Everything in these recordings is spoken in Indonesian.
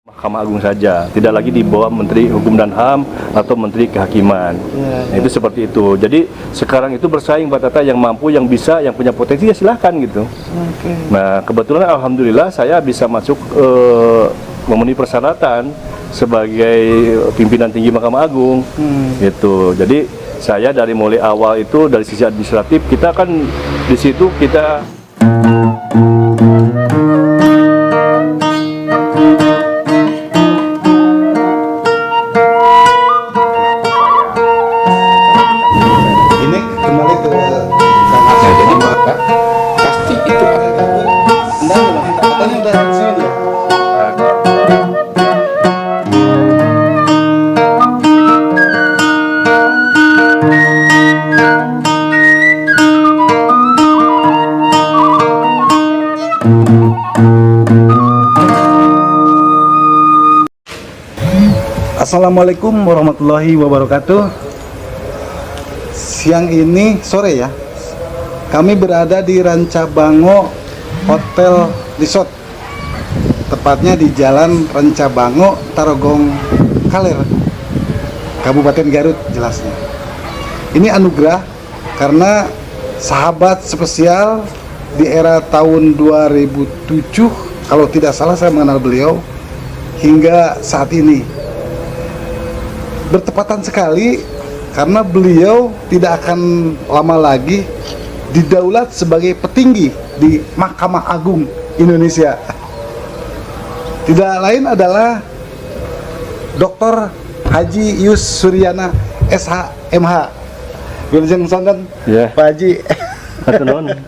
Mahkamah Agung saja, tidak lagi di bawah Menteri Hukum dan HAM atau Menteri Kehakiman. Nah, itu seperti itu. Jadi sekarang itu bersaing Pak Tata, yang mampu, yang bisa, yang punya potensi ya silahkan gitu. Nah kebetulan alhamdulillah saya bisa masuk memenuhi persyaratan sebagai pimpinan tinggi Mahkamah Agung. Gitu. Jadi saya dari mulai awal itu dari sisi administratif kita kan di situ kita Assalamualaikum warahmatullahi wabarakatuh. Siang ini, sore ya, kami berada di Rancabango Hotel Resort, tepatnya di Jalan Rancabango, Tarogong Kaler, Kabupaten Garut jelasnya. Ini anugerah karena sahabat spesial di era tahun 2007, kalau tidak salah saya mengenal beliau hingga saat ini. Bertepatan sekali karena beliau tidak akan lama lagi didaulat sebagai petinggi di Mahkamah Agung Indonesia. Tidak lain adalah Dr. Haji Yus Suryana SH MH. Wilujeng sonten Pak Haji.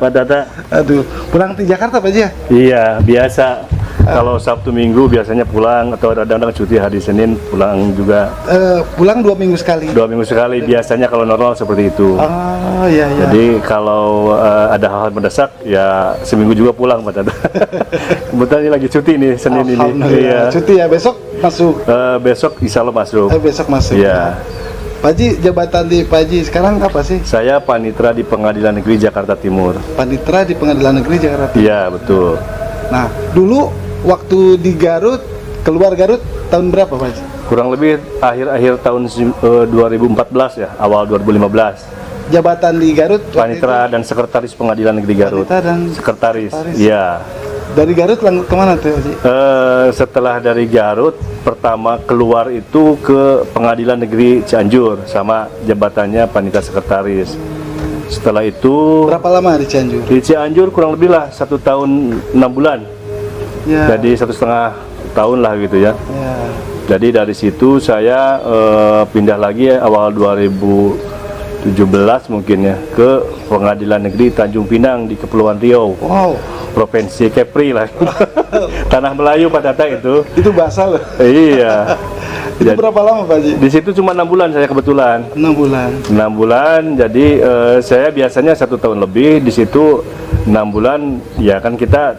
Pak Tata. Aduh, pulang di Jakarta Pak Haji ya? Iya, biasa. Kalau Sabtu Minggu biasanya pulang, atau kadang-kadang cuti hari Senin pulang juga. Pulang 2 minggu sekali. 2 minggu sekali biasanya kalau normal seperti itu. Oh iya iya. Jadi kalau ada hal-hal mendesak ya seminggu juga pulang Pak Tata. Kebetulan ini lagi cuti nih Senin ini. Iya. Cuti ya, besok masuk. Besok insya Allah masuk. Besok masuk. Iya. Pak Haji, jabatan di Pak Haji sekarang apa sih? Saya panitera di Pengadilan Negeri Jakarta Timur. Panitera di Pengadilan Negeri Jakarta Timur. Iya betul. Nah dulu waktu di Garut, keluar Garut tahun berapa Pak Haji? Kurang lebih akhir-akhir tahun 2014 ya, awal 2015. Jabatan di Garut? Panitera dan Sekretaris Pengadilan Negeri Garut. Panitera dan Sekretaris. Iya. Dari Garut kemana tuh Haji? Setelah dari Garut, pertama keluar itu ke Pengadilan Negeri Cianjur sama jabatannya Panitera Sekretaris. Setelah itu berapa lama di Cianjur? Di Cianjur kurang lebih lah 1 tahun 6 bulan. Ya. Jadi 1,5 tahun lah gitu ya. Ya. Jadi dari situ saya pindah lagi awal 2017 mungkin ya ke Pengadilan Negeri Tanjung Pinang di Kepulauan Riau. Wow. Provinsi Kepri lah. Tanah Melayu Pak Tata itu. Itu bahasa loh. Iya. Itu berapa lama Pak Haji? Di situ cuma 6 bulan saya kebetulan. 6 bulan. 6 bulan. Jadi saya biasanya 1 tahun lebih di situ 6 bulan. Ya kan kita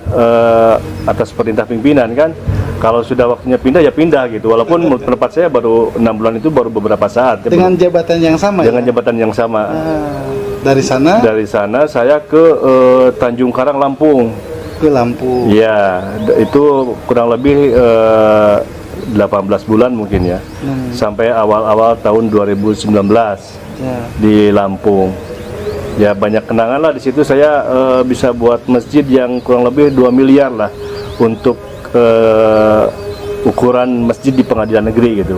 atas perintah pimpinan kan. Kalau sudah waktunya pindah ya pindah gitu. Walaupun pendapat saya baru 6 bulan itu baru beberapa saat. Dengan jabatan yang sama. Dengan ya? jabatan yang sama. Dari sana? Dari sana saya ke Tanjung Karang, Lampung. Ke Lampung. Iya, itu kurang lebih 18 bulan mungkin ya. Sampai awal-awal tahun 2019 ya. Di Lampung. Ya banyak kenangan lah di situ. Saya bisa buat masjid yang kurang lebih 2 miliar lah untuk ukuran masjid di Pengadilan Negeri gitu.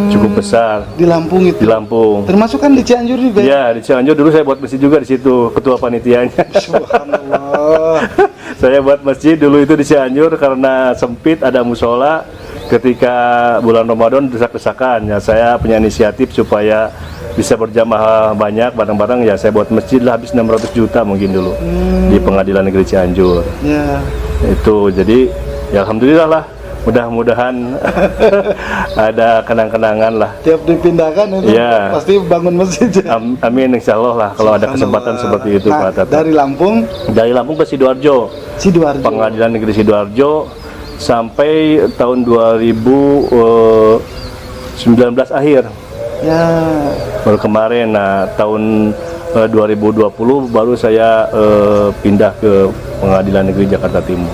Cukup besar. Di Lampung itu. Di Lampung. Termasuk kan di Cianjur juga. Iya, di Cianjur dulu saya buat masjid juga di situ, ketua panitianya. Subhanallah. Saya buat masjid dulu itu di Cianjur karena sempit, ada musola. Ketika bulan Ramadan desak-desakan, ya saya punya inisiatif supaya bisa berjamaah banyak bareng-bareng, ya saya buat masjid lah, habis 600 juta mungkin dulu di Pengadilan Negeri Cianjur. Ya. Itu jadi ya alhamdulillah lah, mudah-mudahan ada kenang-kenangan lah. Tiap dipindahkan itu ya, pasti bangun masjid. Amin insya Allah lah kalau ada kesempatan seperti itu. Nah, Pak Tata. Dari Lampung ke Sidoarjo. Pengadilan Negeri Sidoarjo sampai tahun 2019 akhir. Ya. Baru kemarin, nah tahun 2020 baru saya pindah ke Pengadilan Negeri Jakarta Timur.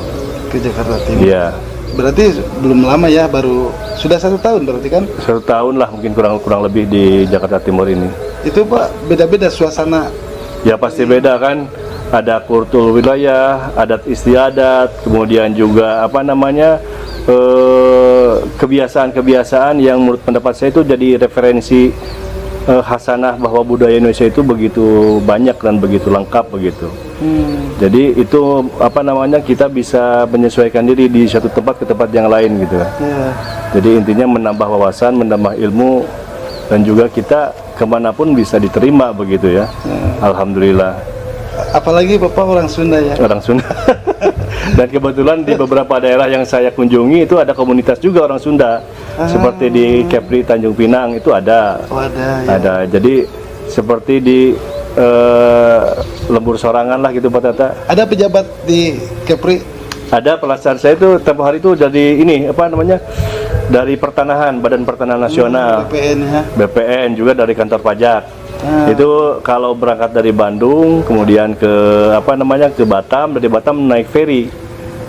Ke Jakarta Timur. Iya. berarti belum lama ya, baru sudah 1 tahun berarti kan? 1 tahun lah mungkin kurang lebih di Jakarta Timur ini. Itu Pak, beda-beda suasana. Ya pasti beda kan, ada kultur wilayah, adat istiadat, kemudian juga apa namanya kebiasaan-kebiasaan yang menurut pendapat saya itu jadi referensi hasanah bahwa budaya Indonesia itu begitu banyak dan begitu lengkap begitu. Jadi itu apa namanya, kita bisa menyesuaikan diri di satu tempat ke tempat yang lain gitu. Jadi intinya menambah wawasan, menambah ilmu, dan juga kita kemanapun bisa diterima begitu ya. Alhamdulillah. Apalagi Bapak orang Sunda ya? Orang Sunda. Dan kebetulan di beberapa daerah yang saya kunjungi itu ada komunitas juga orang Sunda. Seperti di Kepri Tanjung Pinang itu ada. Oh, ada ya. Ada. Jadi seperti di Lembur Sorangan lah gitu Pak Tata. Ada pejabat di Kepri? Ada, pelaksana saya itu tempoh hari itu dari ini apa namanya, dari pertanahan, Badan Pertanahan Nasional, BPN ya. BPN juga dari kantor pajak. Itu kalau berangkat dari Bandung kemudian ke apa namanya, ke Batam, dari Batam naik ferry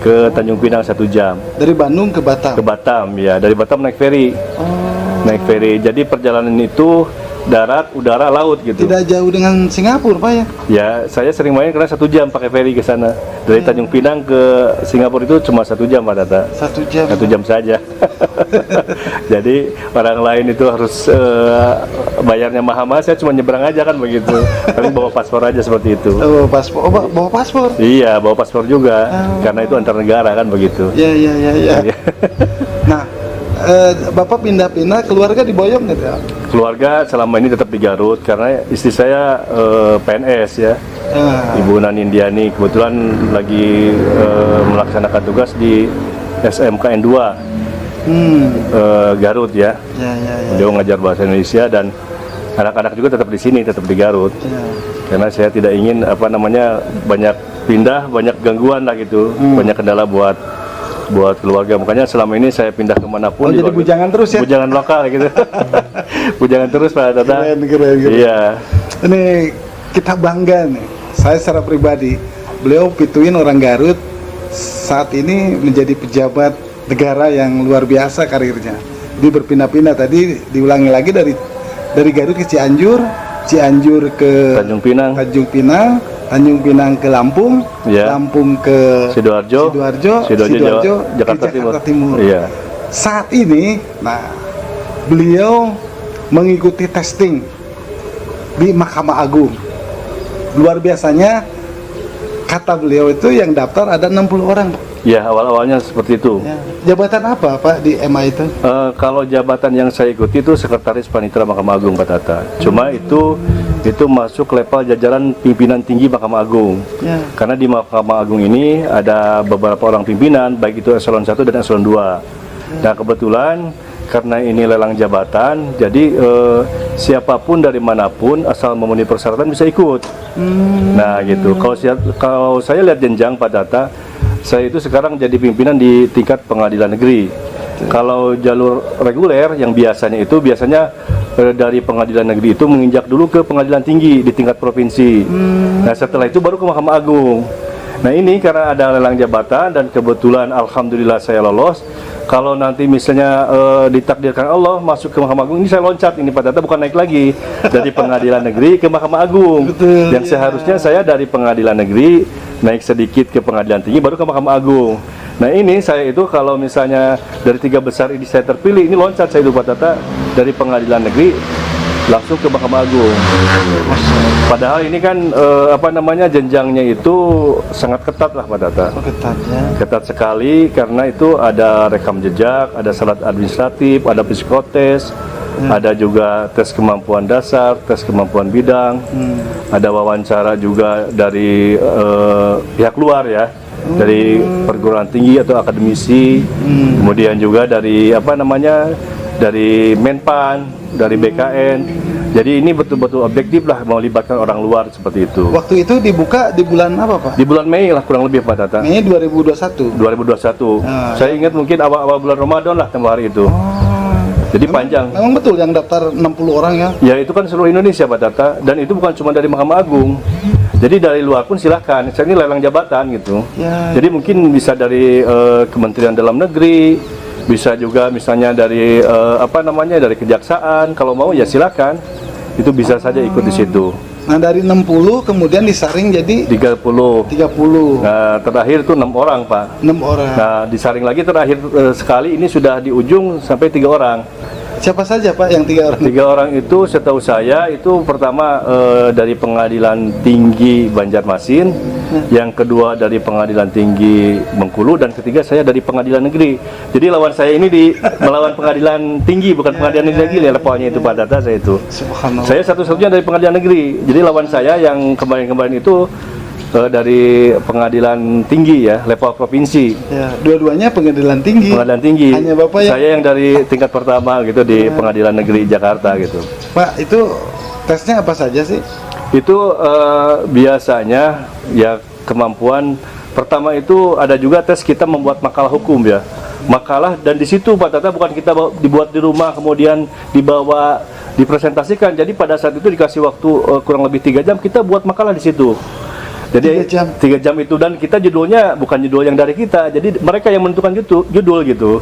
ke Tanjung Pinang 1 jam. Dari Bandung ke Batam? Ke Batam ya, dari Batam naik ferry. Naik ferry. Jadi perjalanan itu darat, udara, laut gitu. Tidak jauh dengan Singapura Pak ya? Ya, saya sering main karena 1 jam pakai ferry ke sana. Dari Tanjung Pinang ke Singapura itu cuma 1 jam Pak Tata. 1 jam? 1 jam saja. Jadi orang lain itu harus bayarnya mahal-mahal, saya cuma nyebrang aja kan begitu. Paling bawa paspor aja seperti itu. Oh, paspor. Oh, bawa paspor? Iya, bawa paspor juga. Karena itu antar negara kan begitu. Ya. Nah, Bapak pindah-pindah, keluarga di Boyong gitu ya? Keluarga selama ini tetap di Garut karena istri saya PNS ya. Ibu Nani Indiani kebetulan lagi melaksanakan tugas di SMKN 2 Garut ya. Dia ngajar bahasa Indonesia dan anak-anak juga tetap di sini, tetap di Garut. Karena saya tidak ingin apa namanya, banyak pindah, banyak gangguan lah gitu, banyak kendala buat keluarga. Makanya selama ini saya pindah kemanapun. Jadi bujangan terus ya? Bujangan lokal gitu. Bujangan terus Pak Tata. Keren. Iya. Ini kita bangga nih. Saya secara pribadi, beliau pituin orang Garut, saat ini menjadi pejabat negara yang luar biasa karirnya. Dia berpindah-pindah, tadi diulangi lagi dari Garut ke Cianjur, Cianjur ke Tanjung Pinang, Tanjung Pinang ke Lampung, ya. Lampung ke Sidoarjo, Jakarta Timur. Iya. Saat ini, nah, beliau mengikuti testing di Mahkamah Agung. Luar biasanya, kata beliau itu yang daftar ada 60 orang. Ya, awal-awalnya seperti itu. Ya. Jabatan apa Pak di MA itu? Kalau jabatan yang saya ikuti itu Sekretaris Panitera Mahkamah Agung Pak Tata. Cuma itu masuk level jajaran pimpinan tinggi Mahkamah Agung. Ya. Karena di Mahkamah Agung ini ada beberapa orang pimpinan, baik itu eselon 1 dan eselon 2. Nah kebetulan karena ini lelang jabatan, jadi siapapun dari manapun asal memenuhi persyaratan bisa ikut. Nah gitu. Kalau saya lihat jenjang Pak Tata, saya itu sekarang jadi pimpinan di tingkat pengadilan negeri. Kalau jalur reguler yang biasanya dari pengadilan negeri itu menginjak dulu ke pengadilan tinggi di tingkat provinsi. Nah setelah itu baru ke Mahkamah Agung. Nah ini karena ada lelang jabatan dan kebetulan alhamdulillah saya lolos. Kalau nanti misalnya ditakdirkan Allah masuk ke Mahkamah Agung, ini saya loncat ini Pak Tata, bukan naik lagi dari pengadilan negeri ke Mahkamah Agung. Betul, yang seharusnya saya dari pengadilan negeri naik sedikit ke pengadilan tinggi baru ke Mahkamah Agung. Nah ini saya itu kalau misalnya dari 3 besar ini saya terpilih, ini loncat saya itu Pak Tata dari pengadilan negeri langsung ke Mahkamah Agung. Padahal ini kan jenjangnya itu sangat ketat lah Pak Tata. Ketat ya. Ketat sekali karena itu ada rekam jejak, ada syarat administratif, ada psikotes, ada juga tes kemampuan dasar, tes kemampuan bidang, ada wawancara juga dari pihak luar ya, dari perguruan tinggi atau akademisi, kemudian juga dari dari Menpan, dari BKN. Jadi ini betul-betul objektif lah, melibatkan orang luar seperti itu. Waktu itu dibuka di bulan apa Pak? Di bulan Mei lah kurang lebih Pak Tata. Mei 2021. 2021. Saya ingat mungkin awal bulan Ramadan lah tempoh hari itu. Jadi panjang. Memang betul yang daftar 60 orang ya? Ya itu kan seluruh Indonesia Pak Tata, dan itu bukan cuma dari Mahkamah Agung. Jadi dari luar pun silahkan, saya ini lelang jabatan gitu. Ya. Jadi mungkin bisa dari Kementerian Dalam Negeri, bisa juga misalnya dari dari Kejaksaan. Kalau mau ya silakan, itu bisa saja ikut di situ. Nah dari 60 kemudian disaring jadi 30. 30. Nah terakhir itu 6 orang Pak. 6 orang. Nah disaring lagi terakhir sekali ini sudah di ujung sampai 3 orang. Siapa saja Pak yang 3 orang? 3 orang itu setahu saya itu pertama dari Pengadilan Tinggi Banjarmasin, yang kedua dari Pengadilan Tinggi Bengkulu, dan ketiga saya dari Pengadilan Negeri. Jadi lawan saya ini melawan Pengadilan Tinggi, bukan Pengadilan Negeri lagi levelnya itu Pak Data saya itu. Subhanallah. Saya satu-satunya dari Pengadilan Negeri. Jadi lawan saya yang kemarin-kemarin itu dari Pengadilan Tinggi ya, level provinsi. Ya, dua-duanya pengadilan tinggi. Pengadilan Tinggi. Hanya Bapak yang Saya yang dari tingkat pertama gitu di Pengadilan Negeri Jakarta gitu. Pak, itu tesnya apa saja sih? Itu biasanya ya kemampuan pertama itu ada juga tes kita membuat makalah hukum ya. Makalah, dan di situ Pak Tata bukan kita dibuat di rumah kemudian dibawa dipresentasikan. Jadi pada saat itu dikasih waktu kurang lebih 3 jam kita buat makalah di situ. Jadi 3 jam itu, dan kita judulnya bukan judul yang dari kita, jadi mereka yang menentukan judul gitu.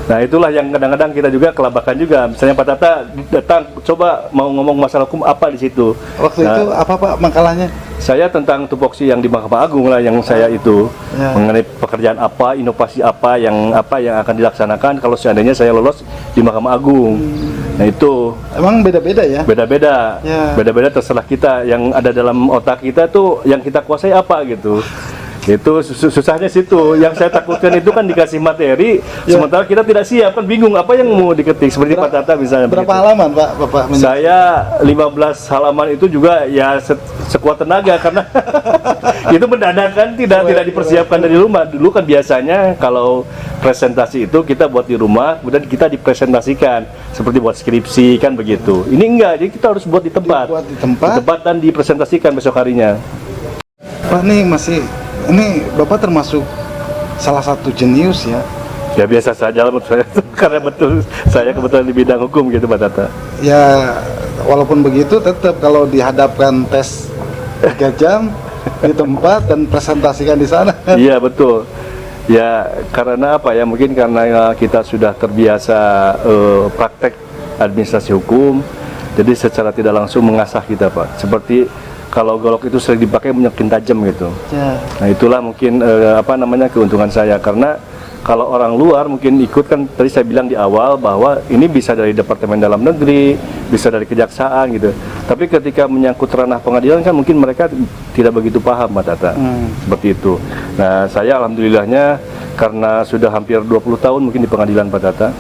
Nah itulah yang kadang-kadang kita juga kelabakan juga. Misalnya Pak Tata datang coba mau ngomong masalah hukum apa di situ. Waktu itu apa Pak makalahnya? Saya tentang tupoksi yang di Mahkamah Agung lah yang saya itu mengenai pekerjaan apa, inovasi apa yang akan dilaksanakan kalau seandainya saya lolos di Mahkamah Agung. Nah itu emang beda-beda ya? Beda-beda, beda-beda terserah kita. Yang ada dalam otak kita tuh yang kita kuasai apa gitu. Itu susahnya situ. Yang saya takutkan itu kan dikasih materi, sementara kita tidak siap, kan bingung apa yang mau diketik. Seperti Pak Tata misalnya. Berapa begitu. halaman Pak Bapak? Saya 15 halaman itu juga ya sekuat tenaga karena itu mendadak kan tidak dipersiapkan dari rumah. Dulu kan biasanya kalau presentasi itu kita buat di rumah, kemudian kita dipresentasikan seperti buat skripsi kan begitu. Ini enggak, jadi kita harus buat di tempat. Dibuat di tempat Dan dipresentasikan besok harinya. Pak ini Bapak termasuk salah satu jenius ya? Ya biasa saja lah menurut saya karena betul saya kebetulan di bidang hukum gitu Pak Tata. Ya walaupun begitu tetap kalau dihadapkan tes 3 jam di tempat dan presentasikan di sana. Iya betul. Ya karena apa ya, mungkin karena kita sudah terbiasa praktek administrasi hukum, jadi secara tidak langsung mengasah kita Pak. Seperti kalau golok itu sering dipakai makin tajam gitu. Ya. Nah itulah mungkin keuntungan saya, karena kalau orang luar mungkin ikut kan tadi saya bilang di awal bahwa ini bisa dari Departemen Dalam Negeri, bisa dari Kejaksaan gitu. Tapi ketika menyangkut ranah pengadilan kan mungkin mereka tidak begitu paham Pak Tata. Seperti itu. Nah saya alhamdulillahnya karena sudah hampir 20 tahun mungkin di pengadilan Pak Tata.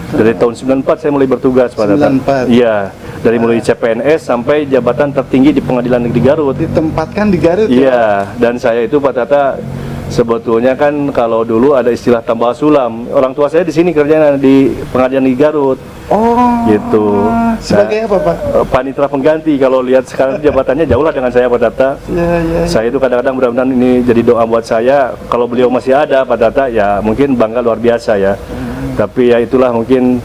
Dari tahun 94 saya mulai bertugas Pak Tata. 94. Iya, dari mulai CPNS sampai jabatan tertinggi di Pengadilan Negeri Garut. Ditempatkan di Garut. Iya, dan saya itu Pak Tata sebetulnya kan kalau dulu ada istilah tambal sulam. Orang tua saya di sini kerjanya di Pengadilan Negeri Garut. Oh. Gitu. Sebagai apa Pak? Panitera pengganti. Kalau lihat sekarang jabatannya jauh lah dengan saya Pak Tata. Ya. Saya itu kadang-kadang mudah-mudahan ini jadi doa buat saya. Kalau beliau masih ada Pak Tata, ya mungkin bangga luar biasa ya. Tapi ya itulah mungkin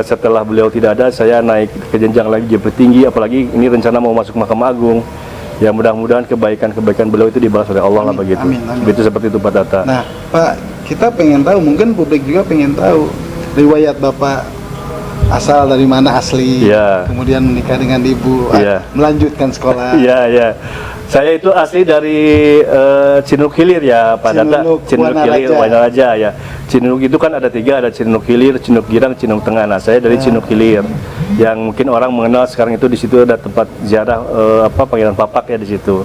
setelah beliau tidak ada, saya naik ke jenjang lagi tinggi, apalagi ini rencana mau masuk Mahkamah Agung. Ya mudah-mudahan kebaikan-kebaikan beliau itu dibalas oleh Allah lah begitu. Amin. Begitu seperti itu Pak Tata. Nah Pak, kita pengen tahu, mungkin publik juga pengen tahu riwayat Bapak asal dari mana asli, kemudian menikah dengan ibu, melanjutkan sekolah. Iya. Saya itu asli dari Cinunuk Hilir ya Pak Tata. Cinunuk Hilir, Wanaraja ya. Cinunuk itu kan ada 3, ada Cinunuk Hilir, Cinunuk Girang, Cinunuk Tengah. Nah saya dari Cinunuk Hilir, yang mungkin orang mengenal sekarang itu di situ ada tempat ziarah Panggilan Papak ya di situ,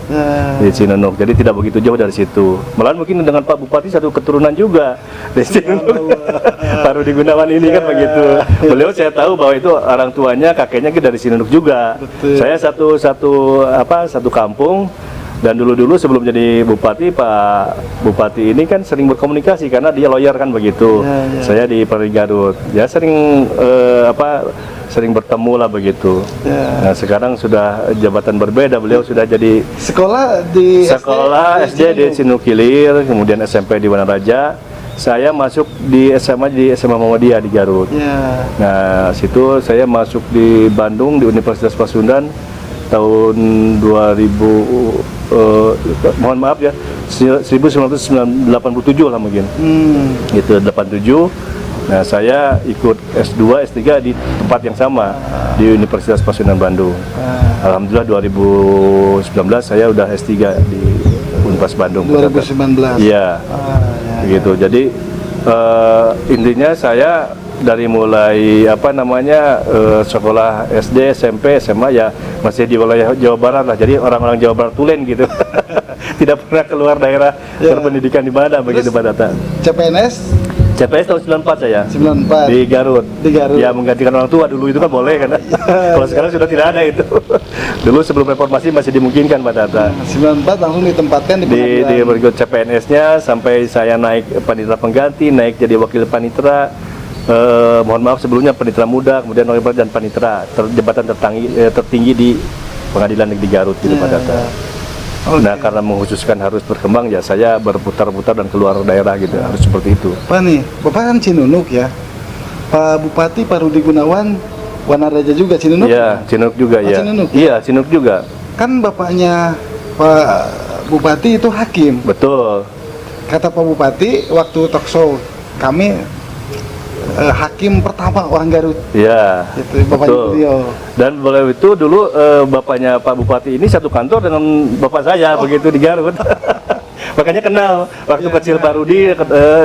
di Cinunuk. Jadi tidak begitu jauh dari situ. Malahan mungkin dengan Pak Bupati satu keturunan juga dari Cinunuk. Pak Rudi Gunawan ini kan begitu. Beliau saya tahu bahwa itu orang tuanya kakeknya dari Cinunuk juga. Betul. Saya satu kampung. Dan dulu sebelum jadi bupati, Pak Bupati ini kan sering berkomunikasi karena dia lawyer kan begitu. Saya di Perli Garut, ya sering sering bertemu lah begitu. Nah sekarang sudah jabatan berbeda, beliau sudah jadi sekolah SD di Cinunuk Hilir, kemudian SMP di Wanaraja. Saya masuk di SMA Muhammadiyah di Garut. Nah situ saya masuk di Bandung di Universitas Pasundan. tahun 2000, mohon maaf ya, 1987 lah mungkin. Itu 87. Nah, saya ikut S2, S3 di tempat yang sama di Universitas Pasundan Bandung. Alhamdulillah 2019 saya udah S3 di Unpas Bandung. 2019. Iya. Begitu. Jadi intinya saya dari mulai sekolah SD, SMP, SMA ya masih di wilayah Jawa Barat lah. Jadi orang-orang Jawa Barat tulen gitu. Tidak pernah keluar daerah berpendidikan di mana begitu Pak Data. CPNS tahun 94 saya. 94. Di Garut. Di Garut. Ya menggantikan orang tua dulu itu kan boleh kan. Kalau sekarang sudah tidak ada itu. Dulu sebelum reformasi masih dimungkinkan Pak Data. 94 langsung ditempatkan di berikut CPNS-nya sampai saya naik panitera pengganti, naik jadi wakil panitera. Mohon maaf sebelumnya panitera muda, kemudian wakil dan panitera jabatan tertinggi di Pengadilan Negeri Garut gitu Pak Data. Nah karena mengkhususkan harus berkembang ya saya berputar-putar dan keluar daerah gitu, harus seperti itu. Pak nih, Bapak kan Cinunuk ya. Pak Bupati Pak Rudi Gunawan Wanaraja juga Cinunuk? Iya, Cinunuk juga ya. Cinunuk? Iya, Cinunuk juga. Kan bapaknya Pak Bupati itu hakim. Betul. Kata Pak Bupati waktu talk show kami hakim pertama orang Garut. Iya. Itu bapaknya beliau. Dan beliau itu dulu bapaknya Pak Bupati ini satu kantor dengan bapak saya begitu di Garut. Makanya kenal waktu kecil Pak Rudi,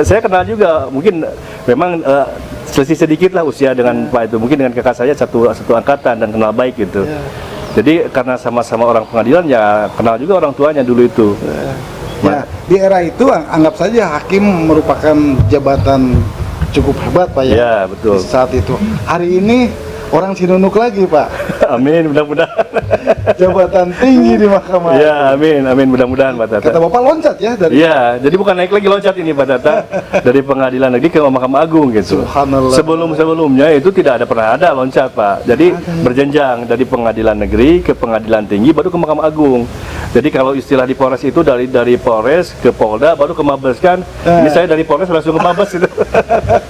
saya kenal juga. Mungkin memang selisih sedikit lah usia dengan Pak itu. Mungkin dengan kakak saya satu angkatan dan kenal baik gitu. Jadi karena sama-sama orang pengadilan ya kenal juga orang tuanya dulu itu. Ya, di era itu anggap saja hakim merupakan jabatan cukup hebat Pak ya. Iya, betul. Saat itu. Hari ini orang Cinunuk lagi Pak. Amin, mudah-mudahan. Jabatan tinggi di mahkamah. Ya, amin, mudah-mudahan Pak Tata. Kata Bapak loncat ya dari. Iya, jadi bukan naik lagi loncat ini Pak Tata dari Pengadilan Negeri ke Mahkamah Agung gitu. Subhanallah. Sebelumnya itu tidak pernah ada loncat Pak. Jadi berjenjang dari Pengadilan Negeri ke Pengadilan Tinggi baru ke Mahkamah Agung. Jadi kalau istilah di Polres itu dari Polres ke Polda baru ke Mabes kan. Ini saya dari Polres langsung ke Mabes itu.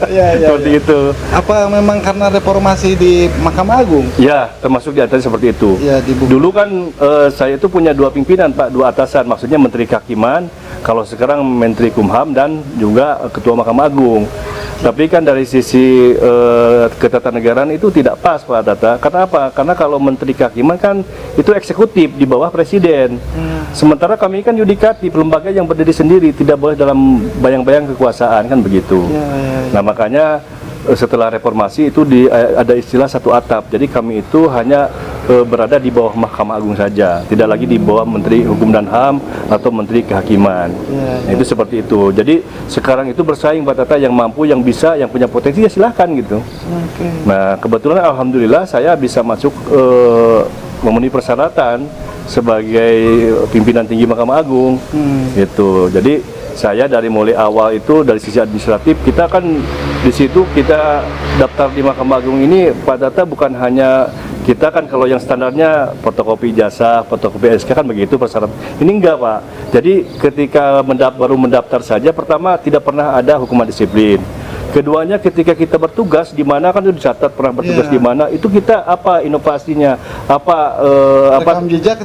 Seperti itu. Apa memang karena reformasi di Mahkamah Agung? Ya, termasuk di atas seperti itu. Ya, dulu kan saya itu punya dua pimpinan Pak, dua atasan, maksudnya Menteri Kehakiman, kalau sekarang Menteri Kumham dan juga Ketua Mahkamah Agung. Tapi kan dari sisi ketatanegaraan itu tidak pas Pak Tata. Karena apa? Karena kalau Menteri Kehakiman kan itu eksekutif di bawah Presiden. Sementara kami kan yudikatif, lembaga yang berdiri sendiri, tidak boleh dalam bayang-bayang kekuasaan kan begitu. Nah makanya setelah reformasi itu ada istilah satu atap. Jadi kami itu hanya berada di bawah Mahkamah Agung saja, tidak lagi di bawah Menteri Hukum dan HAM atau Menteri Kehakiman. Nah, itu seperti itu. Jadi sekarang itu bersaing Pak Tata, yang mampu, yang bisa, yang punya potensi ya silahkan gitu. Nah kebetulan alhamdulillah saya bisa masuk memenuhi persyaratan sebagai pimpinan tinggi Mahkamah Agung. Gitu. Jadi saya dari mulai awal itu dari sisi administratif kita kan di situ kita daftar di Mahkamah Agung ini Pak Tata bukan hanya kita kan kalau yang standarnya fotokopi ijazah, fotokopi SK kan begitu persyaratan. Ini enggak Pak. Jadi ketika baru mendaftar saja pertama tidak pernah ada hukuman disiplin. Keduanya ketika kita bertugas di mana kan itu dicatat pernah bertugas di mana, itu kita apa inovasinya,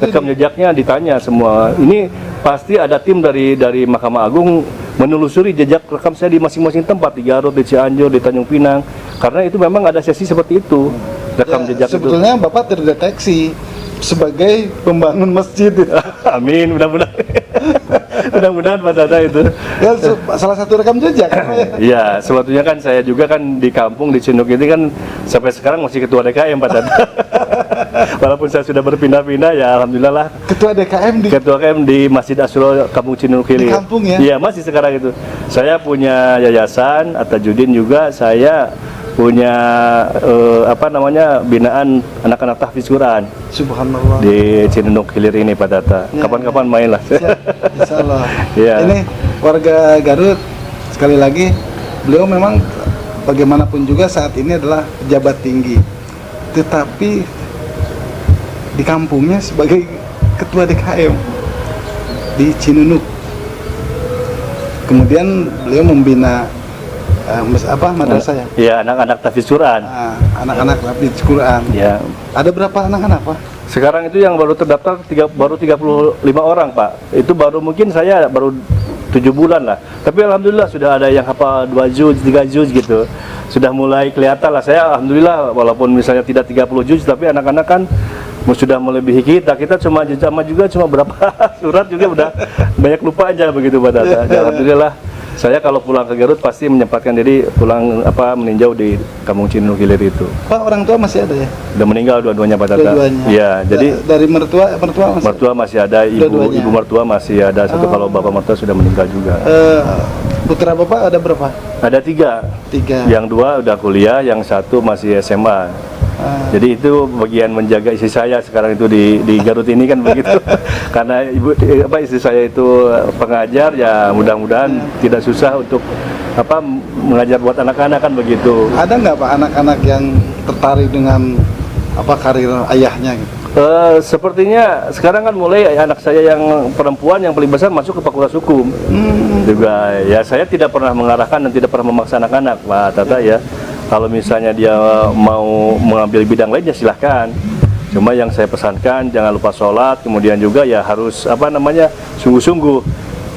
rekam jejaknya ditanya semua. Ini pasti ada tim dari Mahkamah Agung menelusuri jejak rekam saya di masing-masing tempat, di Garut, di Cianjur, di Tanjung Pinang. Karena itu memang ada sesi seperti itu. Rekam jejak sebetulnya itu. Bapak terdeteksi sebagai pembangun masjid. Amin, mudah-mudahan. Mudah-mudahan Pak Tata itu. Ya, salah satu rekam jejak. Iya, sebetulnya kan saya juga kan di kampung di Cinunuk ini kan sampai sekarang masih ketua DKM Pak Tata. Walaupun saya sudah berpindah-pindah ya alhamdulillah lah. Ketua DKM di Masjid Asyura Kampung Cinunuk Hilir. Di kampung ya? Iya, masih sekarang itu. Saya punya yayasan Atajudin juga, saya punya binaan anak-anak tahfiz Quran. Subhanallah. Di Cinunuk Hilir ini Pak Tata. Kapan-kapan main lah. Insyaallah. Ya. Ini warga Garut sekali lagi beliau memang bagaimanapun juga saat ini adalah pejabat tinggi. Tetapi di kampungnya sebagai ketua DKM di Cinunuk. Kemudian beliau membina madrasah ya? Ya, anak-anak tahfiz Quran. Nah, anak-anak tahfiz Quran. Ya. Ada berapa anak-anak, Pak? Sekarang itu yang baru terdaftar baru 35 orang, Pak. Itu baru mungkin saya baru 7 bulan lah. Tapi alhamdulillah sudah ada yang hafal 2 juz, 3 juz gitu. Sudah mulai kelihatan lah. Saya alhamdulillah walaupun misalnya tidak 30 juz, tapi anak-anak kan sudah melebihi kita. Kita cuma berapa surat juga udah banyak lupa aja begitu, Pak Tata. Alhamdulillah. Saya kalau pulang ke Garut pasti menyempatkan diri pulang meninjau di Kampung Cinunuk Hilir itu. Pak, orang tua masih ada ya? Udah meninggal dua-duanya, Pak Tata. Dua-duanya. Iya, jadi dari mertua masih ada, ibu mertua masih ada satu, kalau bapak mertua sudah meninggal juga. Putra Bapak ada berapa? Ada 3. Yang 2 udah kuliah, yang 1 masih SMA. Jadi itu bagian menjaga istri saya sekarang itu di Garut ini kan begitu. Karena istri saya itu pengajar, ya mudah-mudahan tidak susah untuk mengajar buat anak-anak kan begitu. Ada nggak Pak anak-anak yang tertarik dengan karir ayahnya gitu? Sepertinya sekarang kan mulai anak saya yang perempuan yang paling besar masuk ke Fakultas Hukum. Juga ya, saya tidak pernah mengarahkan dan tidak pernah memaksa anak-anak, Pak Tata ya. Kalau misalnya dia mau mengambil bidang lain ya silahkan. Cuma yang saya pesankan jangan lupa sholat, kemudian juga ya harus sungguh-sungguh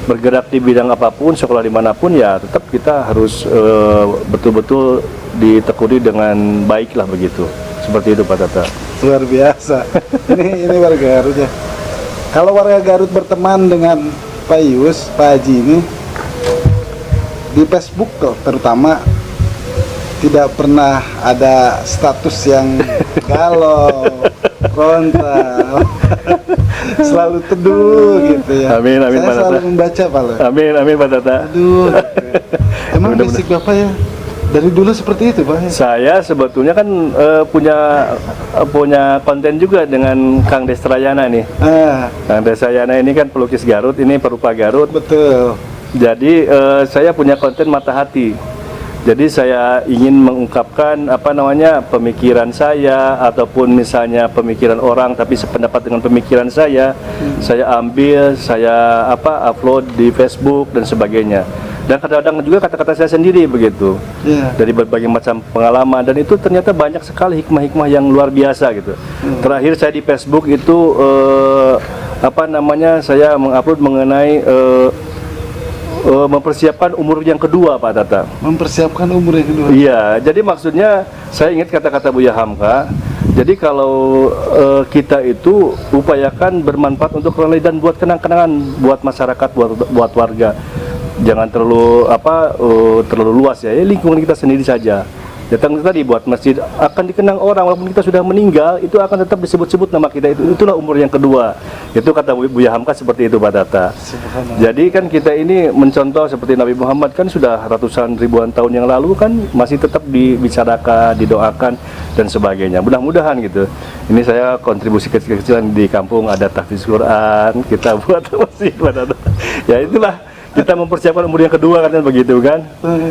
bergerak di bidang apapun, sekolah dimanapun ya tetap kita harus betul-betul ditekuni dengan baik lah begitu. Seperti itu, Pak Tata. Luar biasa. ini warga Garut ya. Kalau warga Garut berteman dengan Pak Yus, Pak Haji ini di Facebook tuh terutama tidak pernah ada status yang galau, frontal, selalu teduh gitu ya. Amin, Saya Pak selalu Tata. membaca Pak. Amin, Pak Tata. Aduh. Emang basic Bapak ya dari dulu seperti itu, Pak? Saya sebetulnya kan punya konten juga dengan Kang Destrayana nih. Kang Destrayana ini kan pelukis Garut, ini perupa Garut. Betul. Jadi saya punya konten Mata Hati. Jadi saya ingin mengungkapkan pemikiran saya ataupun misalnya pemikiran orang tapi sependapat dengan pemikiran saya ambil, saya upload di Facebook dan sebagainya. Dan kadang-kadang juga kata-kata saya sendiri begitu. Dari berbagai macam pengalaman, dan itu ternyata banyak sekali hikmah-hikmah yang luar biasa gitu. Terakhir saya di Facebook itu saya mengupload mengenai mempersiapkan umur yang kedua, Pak Tata. Mempersiapkan umur yang kedua. Iya, jadi maksudnya saya ingat kata-kata Buya Hamka. Jadi kalau kita itu upayakan bermanfaat untuk orang lain dan buat kenang-kenangan buat masyarakat, buat warga. Jangan terlalu luas ya, lingkungan kita sendiri saja. Datang tadi buat masjid akan dikenang orang, walaupun kita sudah meninggal itu akan tetap disebut-sebut nama kita, itulah umur yang kedua. Itu kata Buya Hamka seperti itu, Pak Tata. Jadi kan kita ini mencontoh seperti Nabi Muhammad kan sudah ratusan ribuan tahun yang lalu kan masih tetap dibicarakan, didoakan dan sebagainya. Mudah-mudahan gitu. Ini saya kontribusi kecil-kecilan di kampung, ada tahfiz Quran, kita buat masjid, Pak Tata. Ya itulah, kita mempersiapkan umur yang kedua kan begitu kan.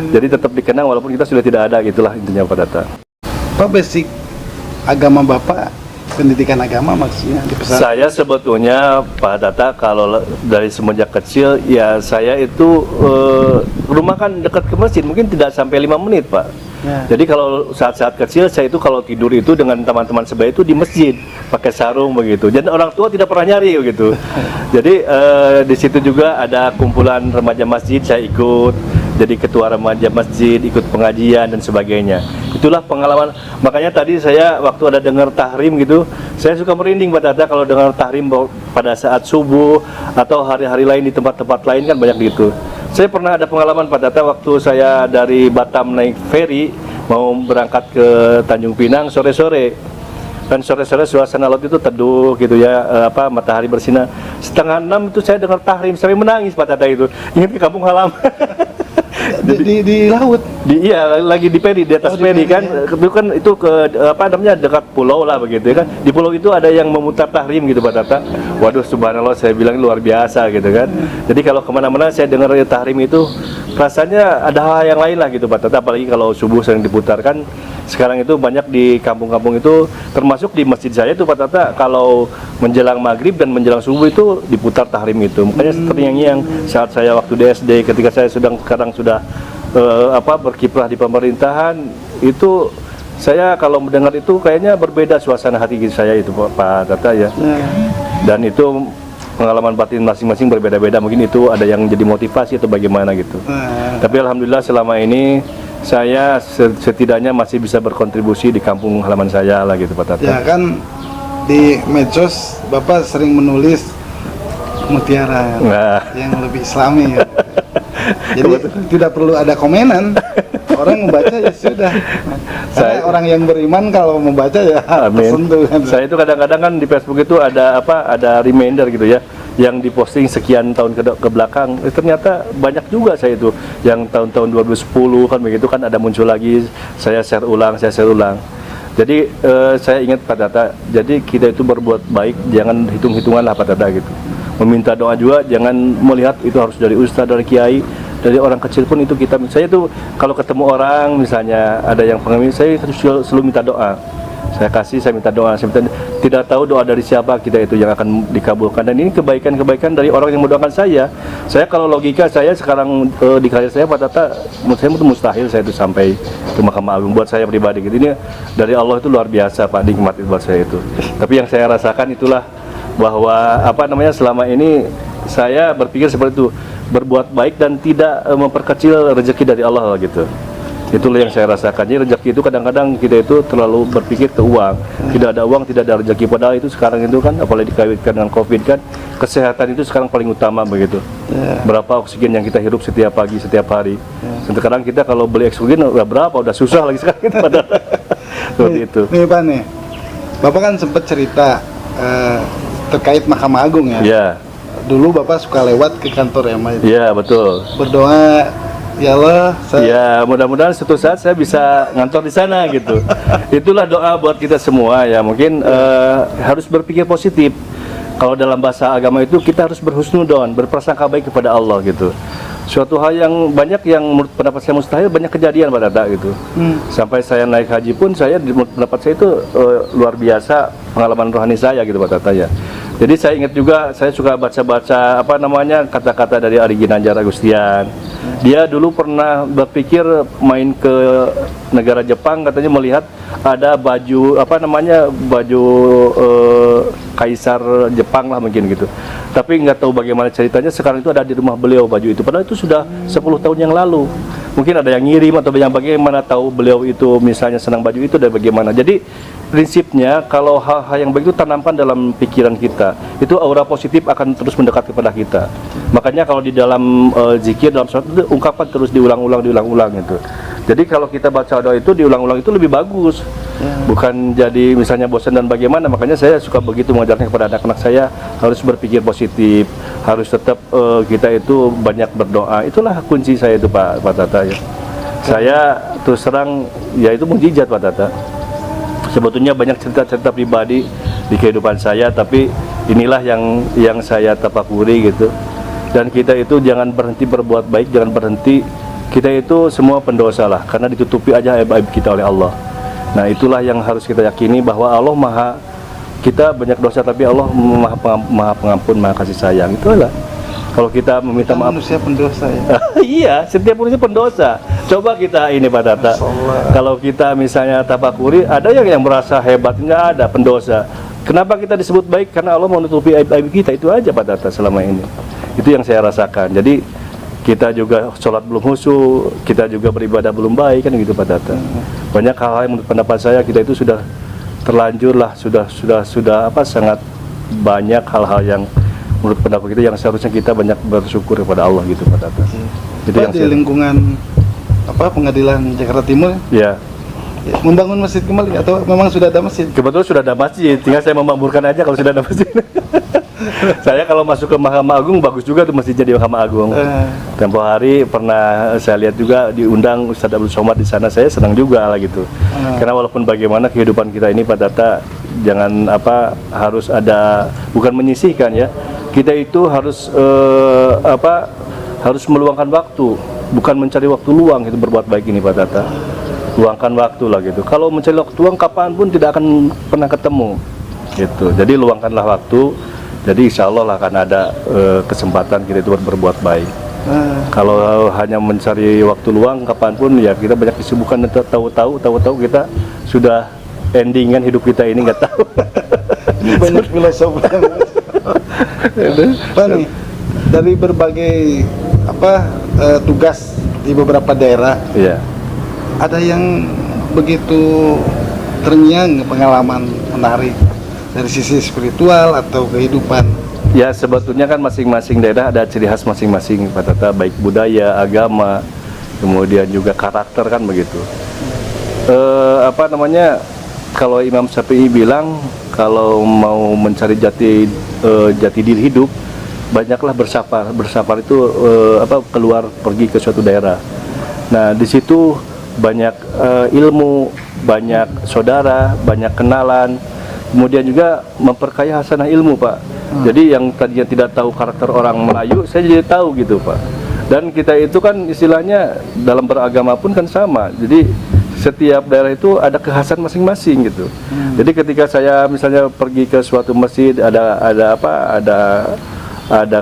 Jadi tetap dikenang walaupun kita sudah tidak ada, gitulah intinya, Pak Tata. Pak, basic agama Bapak, pendidikan agama maksudnya di pesantren? Saya sebetulnya, Pak Tata, kalau dari semenjak kecil ya saya itu rumah kan dekat ke masjid, mungkin tidak sampai 5 menit, Pak. Jadi kalau saat-saat kecil saya itu kalau tidur itu dengan teman-teman sebaya itu di masjid pakai sarung begitu. Dan orang tua tidak pernah nyari begitu. Jadi di situ juga ada kumpulan remaja masjid, saya ikut jadi ketua remaja masjid, ikut pengajian dan sebagainya. Itulah pengalaman. Makanya tadi saya waktu ada dengar tahrim gitu, saya suka merinding, Pak Tata, kalau dengar tahrim pada saat subuh atau hari-hari lain di tempat-tempat lain kan banyak gitu. Saya pernah ada pengalaman, Pak Tata, waktu saya dari Batam naik ferry mau berangkat ke Tanjung Pinang sore-sore. Kan sore-sore suasana laut itu teduh gitu ya, matahari bersinar. 5:30 itu saya dengar tahrim sampai menangis, Pak Tata, itu. Ingat ke kampung halaman. Di laut. Iya, lagi di peri, di atas peri kan. Itu kan itu dekat pulau lah begitu ya kan. Di pulau itu ada yang memutar tahrim gitu, Pak Tata. Waduh, subhanallah, saya bilang luar biasa gitu kan. Jadi kalau kemana-mana saya dengar tahrim itu rasanya ada hal yang lain lah gitu, Pak Tata. Apalagi kalau subuh sering diputarkan. Sekarang itu banyak di kampung-kampung itu, termasuk di masjid saya itu, Pak Tata, kalau menjelang maghrib dan menjelang subuh itu diputar tahrim itu. Makanya terngiang-ngiang saat saya waktu di SD, ketika saya sekarang sudah berkiprah di pemerintahan itu, saya kalau mendengar itu kayaknya berbeda suasana hati saya itu Pak Tata ya. Dan itu pengalaman batin masing-masing berbeda-beda, mungkin itu ada yang jadi motivasi atau bagaimana gitu. Tapi alhamdulillah selama ini saya setidaknya masih bisa berkontribusi di kampung halaman saya lah gitu Pak Tata. Ya kan di medsos Bapak sering menulis mutiara yang lebih islami ya. Jadi tidak perlu ada komenan, orang membaca ya sudah. Karena orang yang beriman kalau membaca ya tersentuh kan. Saya itu kadang-kadang kan di Facebook itu ada reminder gitu ya, yang diposting sekian tahun ke belakang, ternyata banyak juga saya itu yang tahun-tahun 2010 kan begitu kan ada muncul lagi, saya share ulang. Jadi saya ingat Pak Tata, jadi kita itu berbuat baik jangan hitung-hitungan lah Pak Tata gitu. Meminta doa juga jangan melihat itu harus dari ustadz, dari kiai, dari orang kecil pun itu kita. Saya tuh kalau ketemu orang misalnya ada yang pengemis, saya selalu minta doa. Saya minta doa. Tidak tahu doa dari siapa kita itu yang akan dikabulkan. Dan ini kebaikan-kebaikan dari orang yang mendoakan saya. Saya kalau logika saya sekarang di karir saya Pak Tata, menurut saya itu mustahil saya itu sampai ke Mahkamah Agung buat saya pribadi gitu. Ini dari Allah itu luar biasa Pak, nikmat buat saya itu. Tapi yang saya rasakan itulah bahwa selama ini saya berpikir seperti itu, berbuat baik dan tidak memperkecil rezeki dari Allah gitu. Itulah yang saya rasakan. Jadi rezeki itu kadang-kadang kita itu terlalu berpikir ke uang. Tidak ada uang, tidak ada rezeki. Padahal itu sekarang itu kan, apalagi dikaitkan dengan COVID kan, kesehatan itu sekarang paling utama begitu. Berapa oksigen yang kita hirup setiap pagi, setiap hari. Sekarang kita kalau beli oksigen berapa, udah susah lagi sekarang kita pada seperti itu. Nih Pak nih, Bapak kan sempat cerita terkait Mahkamah Agung ya. Iya. Dulu Bapak suka lewat ke kantor ya, Mas. Iya, betul. Berdoa, ya Allah, ya mudah-mudahan suatu saat saya bisa ngantor di sana gitu. Itulah doa buat kita semua ya. Mungkin harus berpikir positif. Kalau dalam bahasa agama itu kita harus berhusnudon, berprasangka baik kepada Allah gitu. Suatu hal yang banyak yang menurut pendapat saya mustahil, banyak kejadian pada Tata gitu. Sampai saya naik haji pun saya menurut pendapat saya itu luar biasa pengalaman rohani saya gitu Pak Tata ya. Jadi saya ingat juga saya suka baca-baca kata-kata dari Ari Ginanjar Agustian. Dia dulu pernah berpikir main ke negara Jepang, katanya melihat ada baju baju kaisar Jepang lah mungkin gitu. Tapi nggak tahu bagaimana ceritanya sekarang itu ada di rumah beliau baju itu. Padahal itu sudah 10 tahun yang lalu. Mungkin ada yang ngirim atau yang bagaimana tahu beliau itu misalnya senang baju itu dan bagaimana. Jadi prinsipnya kalau hal-hal yang begitu tanamkan dalam pikiran kita, itu aura positif akan terus mendekat kepada kita. Makanya kalau di dalam zikir, dalam sholat itu ungkapan terus diulang-ulang gitu. Jadi kalau kita baca doa itu diulang-ulang itu lebih bagus. Bukan jadi misalnya bosan dan bagaimana. Makanya saya suka begitu mengajarkan kepada anak-anak saya, harus berpikir positif, harus tetap kita itu banyak berdoa. Itulah kunci saya itu Pak Tata ya. Saya terus terang ya itu mukjizat Pak Tata. Sebetulnya banyak cerita-cerita pribadi di kehidupan saya, tapi inilah yang saya tafakuri gitu. Dan kita itu jangan berhenti berbuat baik, jangan berhenti. Kita itu semua pendosa lah, karena ditutupi aja aib-aib kita oleh Allah. Nah itulah yang harus kita yakini, bahwa Allah kita banyak dosa tapi Allah maha pengampun, maha kasih sayang. Itulah. Kalau kita meminta maaf, manusia pendosa ya. Iya, setiap manusia pendosa. Coba kita ini Pak Tata. Kalau kita misalnya tafakuri, ada yang merasa hebat, nggak ada pendosa. Kenapa kita disebut baik? Karena Allah menutupi aib-aib kita. Itu aja Pak Tata selama ini. Itu yang saya rasakan. Jadi kita juga sholat belum khusyuk, kita juga beribadah belum baik kan gitu Pak Tata. Banyak hal-hal yang menurut pendapat saya kita itu sudah terlanjur lah, sudah sangat banyak hal-hal yang menurut pendapat kita yang seharusnya kita banyak bersyukur kepada Allah gitu Pak Tata. Jadi yang di lingkungan pengadilan Jakarta Timur ya, membangun masjid kembali atau memang sudah ada masjid? Kebetulan sudah ada masjid, tinggal saya memakmurkan aja kalau sudah ada masjid. Saya kalau masuk ke Mahkamah Agung bagus juga tuh masjidnya di Mahkamah Agung. Tempo hari pernah saya lihat juga diundang Ustadz Abdul Somad di sana, saya senang juga lah gitu. Karena walaupun bagaimana kehidupan kita ini Pak Tata, jangan harus ada, bukan menyisihkan ya. Kita itu harus harus meluangkan waktu, bukan mencari waktu luang itu berbuat baik ini Pak Tata. Luangkan waktu lah gitu. Kalau mencari waktu luang kapanpun tidak akan pernah ketemu gitu. Jadi luangkanlah waktu. Jadi insya Allah lah akan ada kesempatan kita itu berbuat baik. Kalau hanya mencari waktu luang kapanpun ya kita banyak kesibukan, dan tahu-tahu kita sudah endingan hidup kita ini nggak tahu. Ini banyak filosof. Pak nih, dari berbagai tugas di beberapa daerah, Iya. ada yang begitu terngiang pengalaman menarik dari sisi spiritual atau kehidupan. Ya sebetulnya kan masing-masing daerah ada ciri khas masing-masing Pak Tata, baik budaya, agama, kemudian juga karakter kan begitu. Kalau Imam Syafi'i bilang kalau mau mencari jati diri hidup, banyaklah bersafar. Bersafar itu keluar pergi ke suatu daerah. Nah di situ banyak ilmu, banyak saudara, banyak kenalan, kemudian juga memperkaya hasanah ilmu Pak. Jadi yang tadinya tidak tahu karakter orang Melayu, saya jadi tahu gitu Pak. Dan kita itu kan istilahnya dalam beragama pun kan sama. Jadi setiap daerah itu ada kekhasan masing-masing gitu. Jadi ketika saya misalnya pergi ke suatu masjid, ada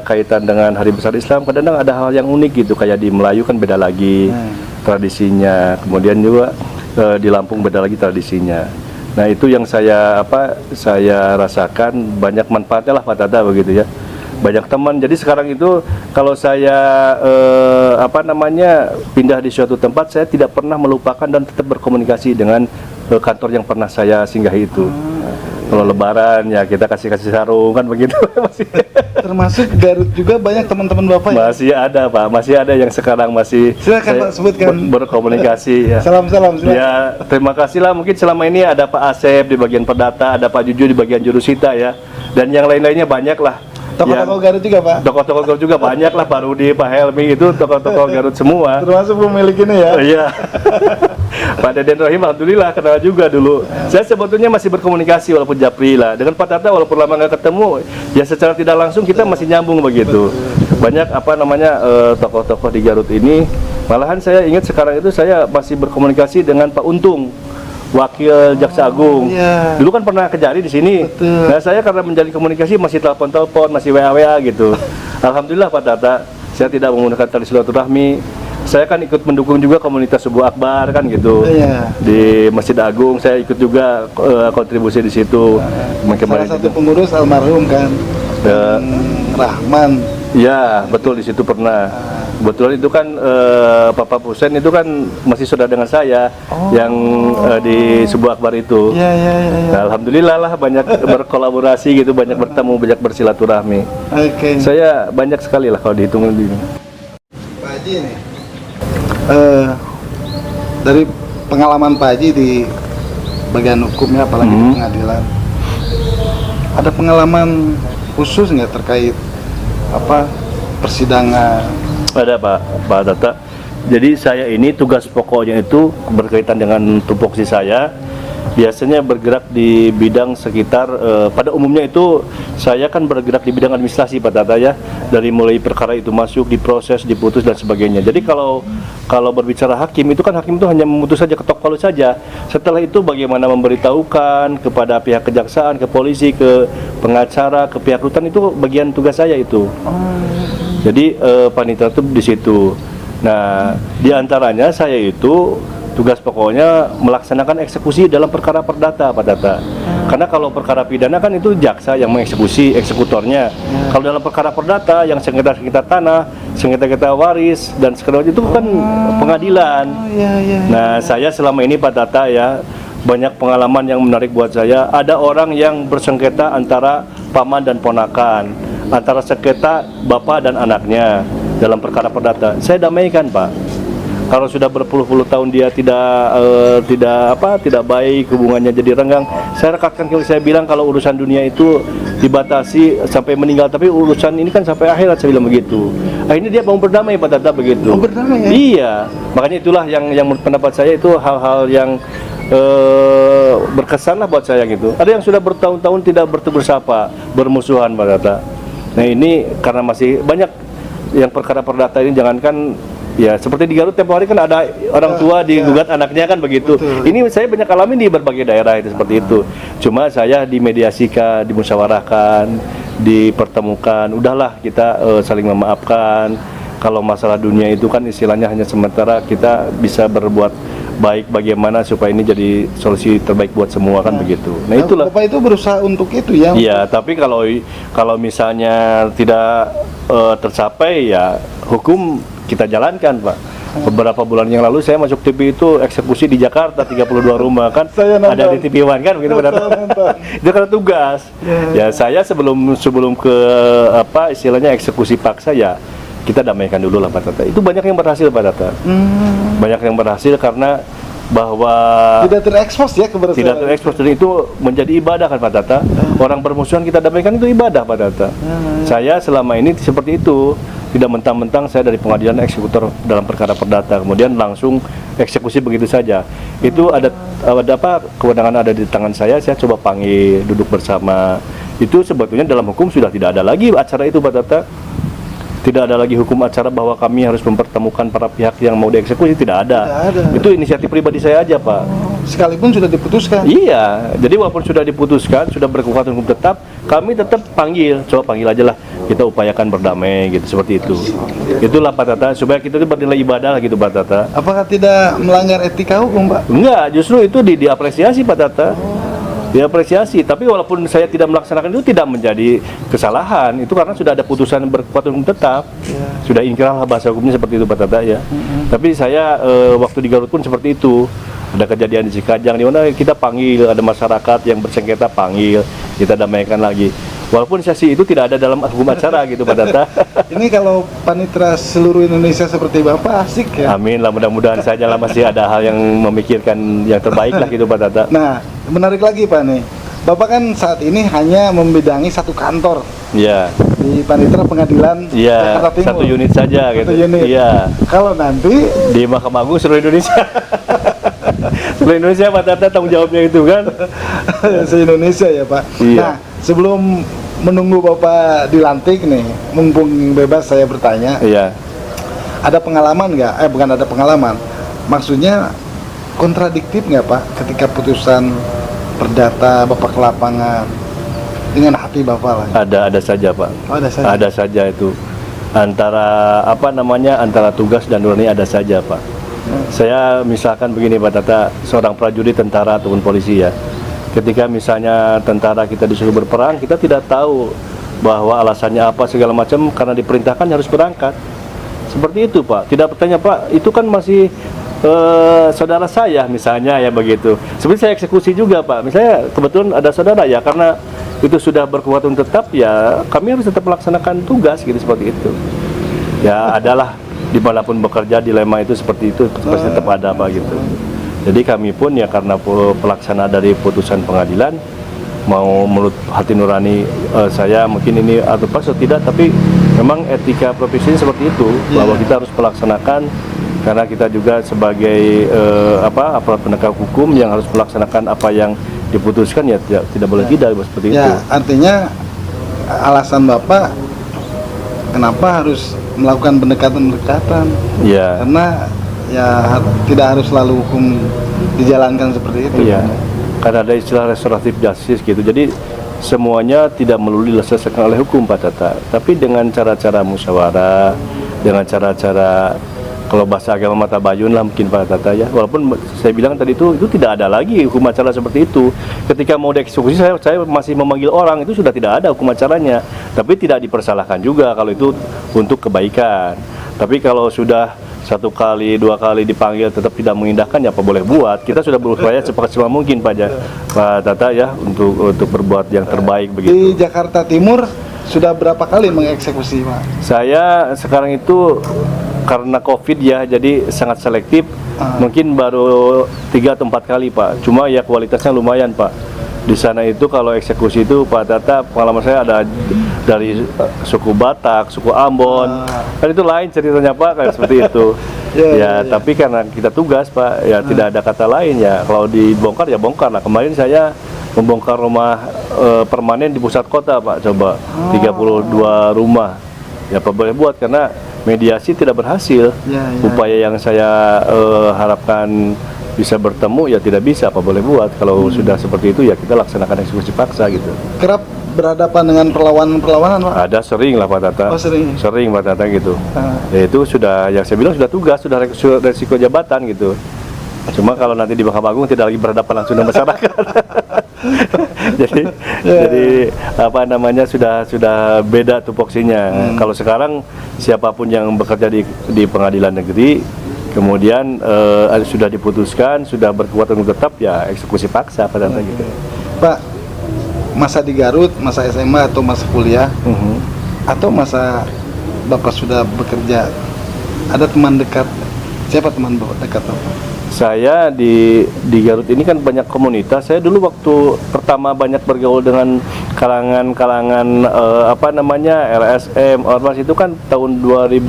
kaitan dengan Hari Besar Islam, kadang-kadang ada hal yang unik gitu. Kayak di Melayu kan beda lagi tradisinya. Kemudian juga di Lampung beda lagi tradisinya. Nah itu yang saya rasakan, banyak manfaatnya lah Pak Tata begitu ya, banyak teman. Jadi sekarang itu kalau saya pindah di suatu tempat, saya tidak pernah melupakan dan tetap berkomunikasi dengan kantor yang pernah saya singgahi itu. Kalau Lebaran ya kita kasih sarung kan begitu. Termasuk Garut juga banyak teman-teman Bapak ya? Masih ada Pak, masih ada yang sekarang masih Silakan Pak, sebutkan. Berkomunikasi ya. Salam silakan. Ya, terima kasih lah. Mungkin selama ini ada Pak Asep di bagian perdata, ada Pak Juju di bagian jurusita ya, dan yang lain-lainnya banyak lah. Tokoh-tokoh Garut juga Pak? Tokoh-tokoh Garut juga banyak lah, Pak Rudi, Pak Helmi, itu tokoh-tokoh Garut semua. Termasuk pemilik ini ya? Iya. Pak Deden Rohim, alhamdulillah kenal juga dulu. Saya sebetulnya masih berkomunikasi walaupun japri lah. Dengan Pak Tata walaupun lama nggak ketemu, ya secara tidak langsung kita masih nyambung begitu. Banyak tokoh-tokoh di Garut ini. Malahan saya ingat sekarang itu saya masih berkomunikasi dengan Pak Untung, Wakil Jaksa Agung. Iya. Dulu kan pernah kejari di sini. Betul. Nah, saya karena menjalin komunikasi masih telepon-telepon, masih WA gitu. Alhamdulillah Pak Tata, saya tidak menggunakan tali silaturahmi. Saya kan ikut mendukung juga komunitas Subuh Akbar kan gitu. Iya. Di Masjid Agung saya ikut juga kontribusi di situ. Salah satu pengurus almarhum kan, Rahman. Ya, betul di situ pernah. Kebetulan itu kan Papa Pusen itu kan masih saudara dengan saya yang di Subuh Akbar itu. Iya. Nah, alhamdulillah lah banyak berkolaborasi gitu, banyak bertemu, banyak bersilaturahmi. Oke. Saya banyak sekali lah kalau dihitung ini. Pak Haji nih, dari pengalaman Pak Haji di bagian hukumnya, apalagi di pengadilan, ada pengalaman khusus nggak terkait persidangan? Ada Pak Tata. Jadi saya ini tugas pokoknya itu berkaitan dengan tupoksi saya. Biasanya bergerak di bidang sekitar pada umumnya itu saya kan bergerak di bidang administrasi Pak Tata ya. Dari mulai perkara itu masuk, diproses, diputus dan sebagainya. Jadi kalau berbicara hakim itu kan hakim itu hanya memutus saja, ketok palu saja. Setelah itu bagaimana memberitahukan kepada pihak kejaksaan, ke polisi, ke pengacara, ke pihak rutan, itu bagian tugas saya itu. Jadi panitia itu di situ. Nah, diantaranya saya itu tugas pokoknya melaksanakan eksekusi dalam perkara perdata Pak Tata. Karena kalau perkara pidana kan itu jaksa yang mengeksekusi, eksekutornya. Kalau dalam perkara perdata yang sengketa tanah, sengketa waris dan segala itu kan pengadilan. Nah, saya selama ini Pak Tata ya banyak pengalaman yang menarik buat saya. Ada orang yang bersengketa antara paman dan ponakan, antara sengketa bapak dan anaknya dalam perkara perdata. Saya damaikan Pak. Kalau sudah berpuluh-puluh tahun dia tidak baik, hubungannya jadi renggang, saya rekatkan. Kalau saya bilang kalau urusan dunia itu dibatasi sampai meninggal, tapi urusan ini kan sampai akhirat, saya bilang begitu. Akhirnya dia mau berdamai Pak Tata begitu. Berdamai ya? Iya, makanya itulah yang menurut pendapat saya itu hal-hal yang berkesan lah buat saya gitu. Ada yang sudah bertahun-tahun tidak bertegur sapa, bermusuhan Pak Tata. Nah ini karena masih banyak yang perkara perdata ini, jangankan ya seperti di Garut tempo hari kan ada orang tua digugat anaknya kan begitu. Betul. Ini saya banyak alami di berbagai daerah itu seperti itu. Cuma saya dimediasikan, dimusyawarahkan, dipertemukan. Udahlah kita saling memaafkan. kalau masalah dunia itu kan istilahnya hanya sementara, kita bisa berbuat baik bagaimana supaya ini jadi solusi terbaik buat semua kan begitu. Nah itulah. Bapak itu berusaha untuk itu ya. Iya, tapi kalau misalnya tidak tercapai ya hukum kita jalankan, Pak. Beberapa bulan yang lalu saya masuk TV itu eksekusi di Jakarta 32 rumah kan. Saya nonton. Ada di TV One kan begitu benar. Itu karena tugas. Ya saya sebelum ke apa istilahnya eksekusi paksa ya kita damaikan dulu lah Pak Tata. Itu banyak yang berhasil Pak Tata. Banyak yang berhasil karena bahwa tidak terekspos ya keberhasilan. Tidak terekspos, dan itu menjadi ibadah kan Pak Tata. Orang bermusuhan kita damaikan itu ibadah Pak Tata. Saya selama ini seperti itu, tidak mentang-mentang saya dari pengadilan eksekutor dalam perkara perdata kemudian langsung eksekusi begitu saja. Itu ada apa kewenangan ada di tangan saya coba panggil duduk bersama. Itu sebetulnya dalam hukum sudah tidak ada lagi acara itu Pak Tata. Tidak ada lagi hukum acara bahwa kami harus mempertemukan para pihak yang mau dieksekusi, tidak ada. Itu inisiatif pribadi saya aja Pak. Sekalipun sudah diputuskan. Iya, jadi walaupun sudah diputuskan, sudah berkekuatan hukum tetap, kami tetap panggil, coba panggil aja lah, kita upayakan berdamai gitu, seperti itu. Itulah Pak Tata, supaya kita itu bernilai ibadah gitu Pak Tata. Apakah tidak melanggar etika hukum Pak? Enggak, justru itu diapresiasi Pak Tata. Diapresiasi, tapi walaupun saya tidak melaksanakan itu tidak menjadi kesalahan, itu karena sudah ada putusan berkekuatan hukum tetap, sudah inkrah lah bahasa hukumnya seperti itu Pak Tata ya. Tapi saya waktu di Garut pun seperti itu, ada kejadian di Cikajang di mana kita panggil, ada masyarakat yang bersengketa panggil, kita damaikan lagi. Walaupun sesi itu tidak ada dalam hukum acara gitu Pak Tata. Ini kalau panitera seluruh Indonesia seperti Bapak asik ya. Amin lah, mudah-mudahan saja lah masih ada hal yang memikirkan yang terbaik lah gitu Pak Tata. Nah, menarik lagi Pak nih. Bapak kan saat ini hanya membidangi satu kantor. Iya. Di panitera pengadilan Jakarta Timur. Satu unit saja gitu. Unit. Iya. Kalau nanti di Mahkamah Agung seluruh Indonesia. Seluruh Indonesia Pak Tata tanggung jawabnya itu kan. Se-Indonesia ya Pak. Iya. Nah, sebelum menunggu Bapak dilantik nih, mumpung bebas saya bertanya. Iya. Ada pengalaman nggak? Bukan ada pengalaman. Maksudnya kontradiktif nggak Pak ketika putusan perdata Bapak ke lapangan dengan hati Bapak lah? Ada saja Pak. Oh, ada saja. Ada saja itu. Antara apa namanya antara tugas dan nurani ada saja Pak. Saya misalkan begini Pak Tata, seorang prajurit tentara ataupun polisi ya. Ketika misalnya tentara kita disuruh berperang, kita tidak tahu bahwa alasannya apa segala macam karena diperintahkan harus berangkat. Seperti itu Pak. Tidak bertanya Pak, itu kan masih saudara saya misalnya ya begitu. Sebenarnya saya eksekusi juga Pak. Misalnya kebetulan ada saudara ya, karena itu sudah berkekuatan tetap ya kami harus tetap melaksanakan tugas gitu seperti itu. Ya adalah dimanapun bekerja dilema itu seperti itu pasti tetap ada Pak gitu. Jadi kami pun ya karena pelaksana dari putusan pengadilan mau menurut hati nurani saya mungkin ini atau pas atau tidak, tapi memang etika profesinya seperti itu bahwa kita harus melaksanakan karena kita juga sebagai aparat penegak hukum yang harus melaksanakan apa yang diputuskan ya tidak boleh tidak seperti itu. Artinya alasan Bapak kenapa harus melakukan pendekatan-pendekatan? Ya. Karena ya tidak harus selalu hukum dijalankan seperti itu. Iya. Karena ada istilah restoratif justice gitu. Jadi semuanya tidak melulu diselesaikan oleh hukum Pak Tata, tapi dengan cara-cara musyawarah, dengan cara-cara kalau bahasa agama mata bayun lah mungkin Pak Tata ya. Walaupun saya bilang tadi itu tidak ada lagi hukum acara seperti itu. Ketika mau dieksekusi saya masih memanggil orang, itu sudah tidak ada hukum acaranya. Tapi tidak dipersalahkan juga kalau itu untuk kebaikan. Tapi kalau sudah satu kali, dua kali dipanggil tetap tidak mengindahkan ya apa boleh buat. Kita sudah berupaya semaksimal mungkin Pak Tata ya untuk berbuat yang terbaik begitu. Di Jakarta Timur sudah berapa kali mengeksekusi Pak? Saya sekarang itu karena COVID ya, jadi sangat selektif. Mungkin baru 3 atau 4 kali Pak. Cuma ya kualitasnya lumayan Pak. Di sana itu kalau eksekusi itu Pak Tata, pengalaman saya ada dari suku Batak, suku Ambon. Kan itu lain ceritanya Pak, kayak seperti itu. Tapi karena kita tugas Pak, ya tidak ada kata lain ya. Kalau dibongkar ya bongkar lah. Kemarin saya membongkar rumah permanen di pusat kota Pak, coba 32 rumah. Ya apa boleh buat karena mediasi tidak berhasil. Upaya yang saya harapkan bisa bertemu ya tidak bisa, apa boleh buat. Kalau sudah seperti itu ya kita laksanakan eksekusi paksa gitu. Kerap berhadapan dengan perlawanan-perlawanan, Pak? Ada sering lah Pak Tata. Oh, sering. Sering Pak Tata gitu. Ah. Ya itu sudah, yang saya bilang sudah tugas, sudah resiko jabatan gitu. Cuma kalau nanti di Mahkamah Agung tidak lagi berhadapan langsung dengan masyarakat. jadi apa namanya sudah beda tupoksinya. Kalau sekarang siapapun yang bekerja di pengadilan negeri, kemudian sudah diputuskan, sudah berkekuatan tetap, ya eksekusi paksa pada gitu. Pak, masa di Garut, masa SMA atau masa kuliah, atau masa Bapak sudah bekerja, ada teman dekat? Siapa teman Bapak dekat Bapak? Saya di Garut ini kan banyak komunitas. Saya dulu waktu pertama banyak bergaul dengan kalangan apa namanya LSM, Ormas itu kan tahun 2000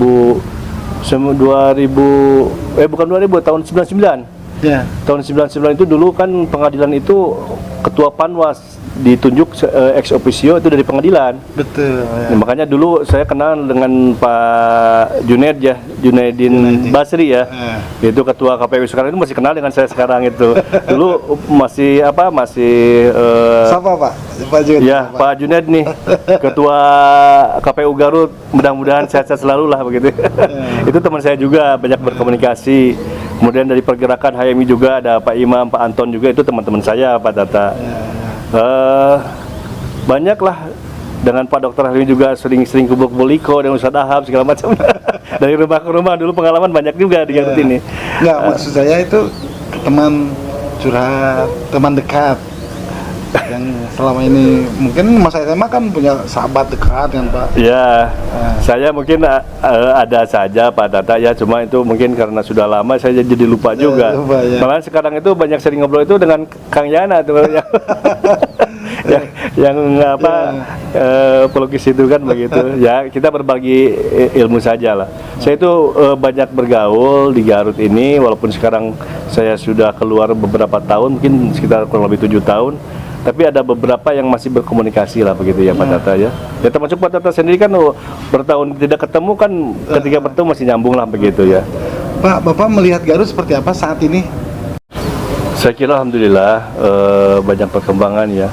bukan 2000, tahun 99. Ya. Tahun 99 itu dulu kan pengadilan itu ketua Panwas ditunjuk ex officio itu dari pengadilan. Betul. Ya. Nah, makanya dulu saya kenal dengan Pak Junaid ya, Junaidin Basri ya. Itu ketua KPU sekarang, itu masih kenal dengan saya sekarang itu. Dulu masih siapa Pak? Pak Junaid. Ya, Pak Junaid nih, ketua KPU Garut. Mudah-mudahan sehat-sehat selalu lah begitu. Itu teman saya juga, banyak berkomunikasi. Kemudian dari pergerakan HMI juga ada Pak Imam, Pak Anton juga, itu teman-teman saya Pak Tata. Banyaklah dengan Pak Dokter Helmi juga sering kumpul-kumpul dan Ustadz Ahab segala macam. Dari rumah ke rumah dulu pengalaman banyak juga di Garut ini. Enggak, maksud saya itu teman curhat, teman dekat yang selama ini mungkin masa SMA kan punya sahabat dekat kan Pak? Ya, saya mungkin ada saja Pak Tata ya, cuma itu mungkin karena sudah lama saya jadi lupa juga. Ya. Malah sekarang itu banyak sering ngobrol itu dengan Kang Yana tuh yang pelukis itu kan begitu. Ya kita berbagi ilmu saja lah. Saya itu banyak bergaul di Garut ini, walaupun sekarang saya sudah keluar beberapa tahun, mungkin sekitar kurang lebih 7 tahun. Tapi ada beberapa yang masih berkomunikasi lah begitu ya Pak Tata ya. Ya termasuk Pak Tata sendiri kan bertahun tidak ketemu kan, ketika bertemu masih nyambung lah begitu ya. Pak, Bapak melihat Garut seperti apa saat ini? Saya kira alhamdulillah banyak perkembangan ya.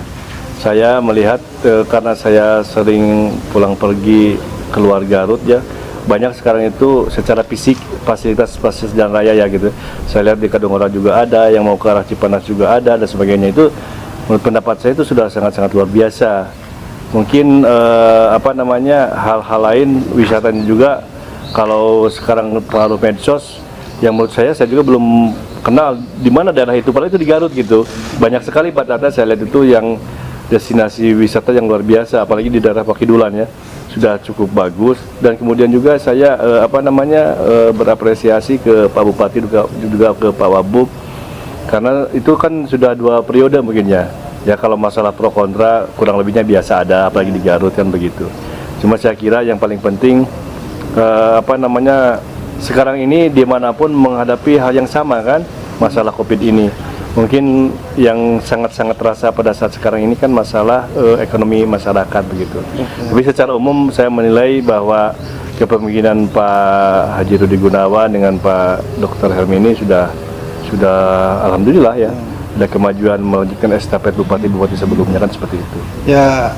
Saya melihat karena saya sering pulang pergi keluar Garut ya, banyak sekarang itu secara fisik fasilitas jalan raya ya gitu. Saya lihat di Kadungora juga ada, yang mau ke arah Cipanas juga ada dan sebagainya. Itu menurut pendapat saya itu sudah sangat-sangat luar biasa. Mungkin hal-hal lain wisatanya juga, kalau sekarang pengaruh medsos yang menurut saya juga belum kenal di mana daerah itu, padahal itu di Garut gitu. Banyak sekali Pak Tata saya lihat itu yang destinasi wisata yang luar biasa, apalagi di daerah Pakidulan ya, sudah cukup bagus. Dan kemudian juga saya berapresiasi ke Pak Bupati juga ke Pak Wabub, karena itu kan sudah 2 periode mungkin ya. Ya kalau masalah pro kontra kurang lebihnya biasa ada, apalagi di Garut kan begitu. Cuma saya kira yang paling penting sekarang ini dimanapun menghadapi hal yang sama kan, masalah COVID ini. Mungkin yang sangat-sangat terasa pada saat sekarang ini kan masalah ekonomi masyarakat begitu. Tapi secara umum saya menilai bahwa kepemimpinan Pak Haji Rudi Gunawan dengan Pak Dr. Helmi ini sudah alhamdulillah ya, ada kemajuan melanjutkan estafet bupati-bupati sebelumnya kan seperti itu. Ya,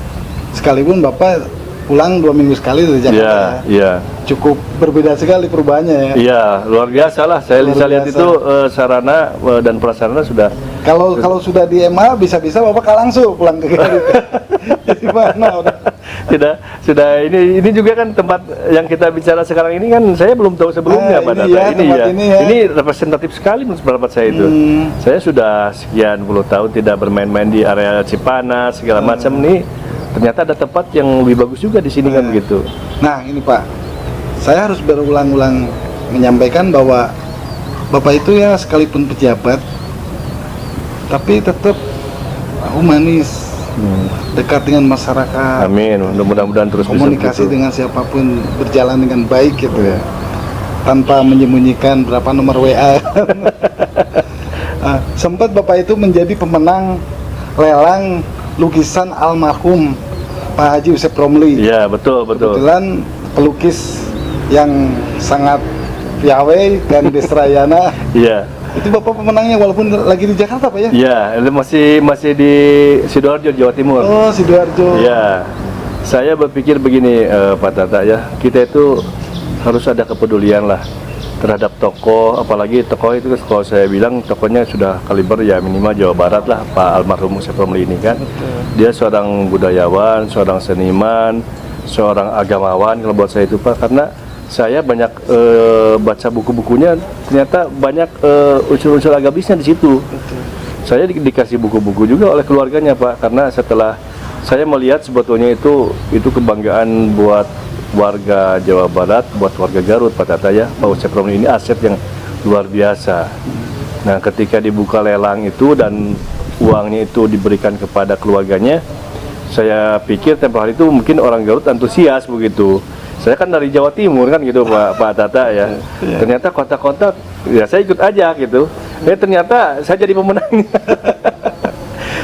sekalipun Bapak pulang 2 minggu sekali dari Jakarta. Iya. Cukup berbeda sekali perubahannya ya. Iya, luar biasa lah. Saya lihat itu sarana dan prasarana sudah. Kalau sudah di MA bisa-bisa Bapak langsung pulang ke Garut. Jadi mana udah? Sudah ini juga kan tempat yang kita bicara sekarang ini kan saya belum tahu sebelumnya Pak Tata. Ini representatif sekali menurut pendapat saya itu. Saya sudah sekian puluh tahun tidak bermain-main di area Cipanas segala macam nih. Ternyata ada tempat yang lebih bagus juga di sini kan begitu. Nah ini Pak, saya harus berulang-ulang menyampaikan bahwa Bapak itu ya sekalipun pejabat, tapi tetap humanis, dekat dengan masyarakat. Amin, mudah-mudahan terus komunikasi dengan siapapun berjalan dengan baik gitu ya, tanpa menyembunyikan berapa nomor WA. Sempat Bapak itu menjadi pemenang lelang lukisan almarhum Pak Haji Yusef Romli. Iya, betul. Kebetulan pelukis yang sangat piawai dan destrayana. Iya. Itu Bapak pemenangnya walaupun lagi di Jakarta Pak ya? Iya, itu masih di Sidoarjo, Jawa Timur. Oh, Sidoarjo. Iya. Saya berpikir begini, Pak Tata ya, kita itu harus ada kepedulian lah terhadap tokoh, apalagi tokoh itu kalau saya bilang tokohnya sudah kaliber ya minimal Jawa Barat lah, Pak almarhum Yusef Romli ini kan. Dia seorang budayawan, seorang seniman, seorang agamawan kalau buat saya itu Pak, karena saya banyak baca buku-bukunya, ternyata banyak unsur-unsur agamisnya di situ. Saya dikasih buku-buku juga oleh keluarganya Pak, karena setelah saya melihat sebetulnya itu kebanggaan buat warga Jawa Barat, buat warga Garut Pak Tata ya. Pak Yusef Romli ini aset yang luar biasa. Nah, ketika dibuka lelang itu dan uangnya itu diberikan kepada keluarganya, saya pikir tempo hari itu mungkin orang Garut antusias begitu. Saya kan dari Jawa Timur kan gitu Pak Tata ya. Ternyata kontak-kontak ya saya ikut aja gitu. Ternyata saya jadi pemenangnya.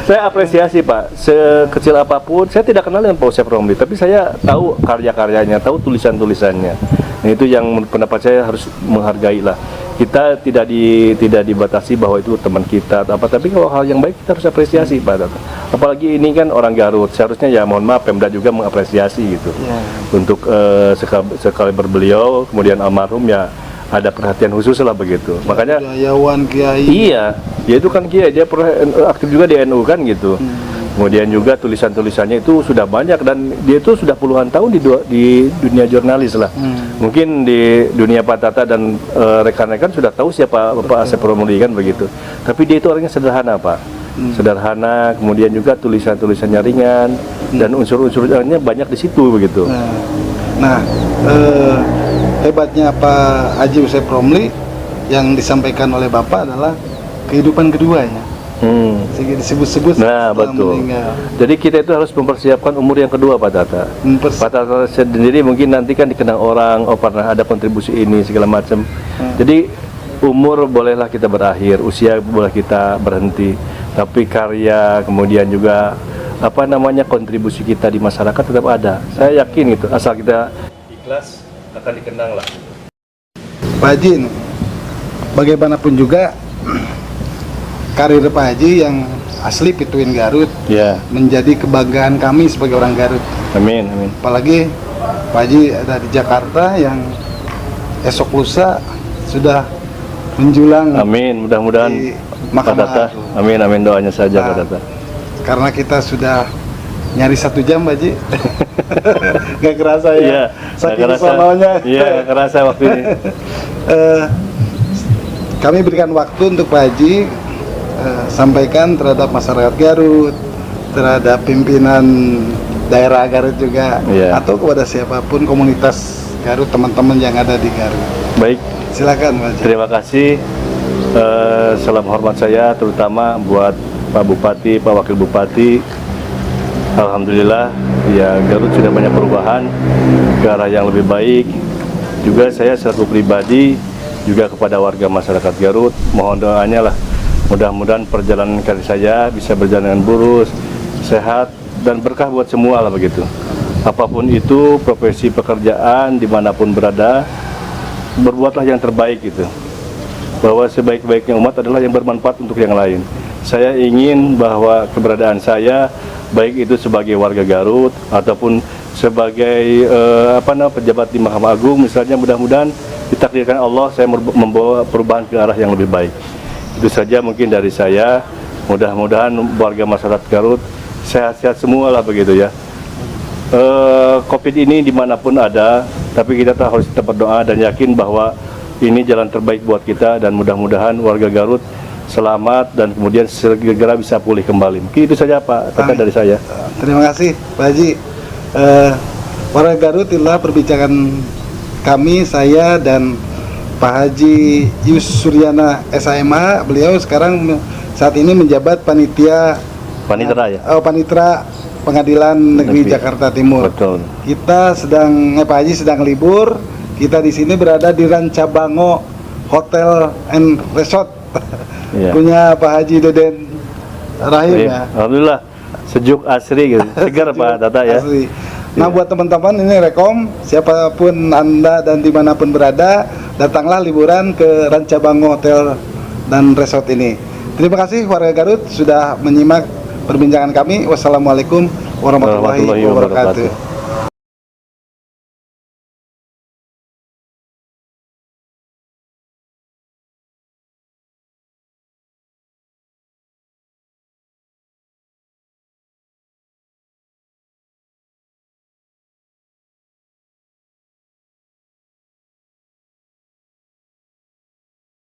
Saya apresiasi Pak, sekecil apapun, saya tidak kenal dengan Pak Yusef Romli, tapi saya tahu karya-karyanya, tahu tulisan-tulisannya. Nah, itu yang pendapat saya harus menghargai lah. Kita tidak dibatasi bahwa itu teman kita atau apa, tapi kalau hal yang baik kita harus apresiasi Pak. Apalagi ini kan orang Garut, seharusnya ya mohon maaf Pemda juga mengapresiasi gitu. Untuk sekaliber beliau, kemudian almarhum ya ada perhatian khusus lah begitu. Makanya budayawan, kiai. Iya, dia itu kan kiai, dia pernah aktif juga di NU kan gitu. Kemudian juga tulisan-tulisannya itu sudah banyak dan dia itu sudah puluhan tahun di dunia jurnalis lah. Mungkin di dunia Pak Tata dan rekan-rekan sudah tahu siapa Pak Yusef Romli kan begitu. Tapi dia itu orangnya sederhana Pak. Sederhana, kemudian juga tulisan-tulisannya ringan dan unsur-unsurnya banyak di situ begitu. Nah, hebatnya Pak Haji Yusef Romli yang disampaikan oleh Bapak adalah kehidupan keduanya. Disebut-sebut Nah betul. Meninggal. Jadi kita itu harus mempersiapkan umur yang kedua Pak Tata. Pak Tata sendiri mungkin nanti kan dikenang orang, oh pernah ada kontribusi ini segala macam. Jadi umur bolehlah kita berakhir, usia boleh kita berhenti, tapi karya kemudian juga kontribusi kita di masyarakat tetap ada. Saya yakin itu, asal kita ikhlas akan dikenang lah. Pak Haji, bagaimanapun juga karir Pak Haji yang asli Pituin Garut menjadi kebanggaan kami sebagai orang Garut. Amin, amin. Apalagi Pak Haji ada di Jakarta yang esok lusa sudah menjulang. Amin, mudah-mudahan Pak Tata. Amin, amin, doanya saja Pak Tata. Karena kita sudah nyari 1 jam Pak Haji. Gak kerasa ya? Iya, saking sononya. Iya, gak kerasa waktu ini. Kami berikan waktu untuk Pak Haji sampaikan terhadap masyarakat Garut, terhadap pimpinan daerah Garut juga, atau kepada siapapun komunitas Garut, teman-teman yang ada di Garut. Baik, silakan Pak Haji. Terima kasih. Salam hormat saya terutama buat Pak Bupati, Pak Wakil Bupati. Alhamdulillah ya Garut sudah banyak perubahan ke arah yang lebih baik. Juga saya selaku pribadi juga kepada warga masyarakat Garut mohon doanya lah, mudah-mudahan perjalanan karir saya bisa berjalan dengan lurus, sehat dan berkah buat semua lah begitu. Apapun itu profesi pekerjaan dimanapun berada, berbuatlah yang terbaik gitu. Bahwa sebaik-baiknya umat adalah yang bermanfaat untuk yang lain. Saya ingin bahwa keberadaan saya baik itu sebagai warga Garut ataupun sebagai pejabat di Mahkamah Agung misalnya, mudah-mudahan ditakdirkan Allah saya membawa perubahan ke arah yang lebih baik. Itu saja mungkin dari saya. Mudah-mudahan warga masyarakat Garut sehat-sehat semua lah begitu ya. Covid ini dimanapun ada, tapi kita harus tetap berdoa dan yakin bahwa ini jalan terbaik buat kita, dan mudah-mudahan warga Garut selamat dan kemudian segera bisa pulih kembali. Mungkin itu saja Pak Tata dari saya. Terima kasih Pak Haji. Warga Garut itulah perbincangan kami, saya dan Pak Haji Yus Suryana SHMH. Beliau sekarang saat ini menjabat Panitera Pengadilan Negeri Jakarta Timur. Betul. Kita Pak Haji sedang libur. Kita di sini berada di Rancabango Hotel and Resort. Punya Pak Haji Deden Rahim ya. Alhamdulillah sejuk asri gitu. Segar Pak Tata ya. Asli. Nah buat teman-teman ini rekom, siapapun Anda dan dimanapun berada, datanglah liburan ke Rancabango Hotel dan resort ini. Terima kasih warga Garut sudah menyimak perbincangan kami. Wassalamualaikum warahmatullahi wabarakatuh.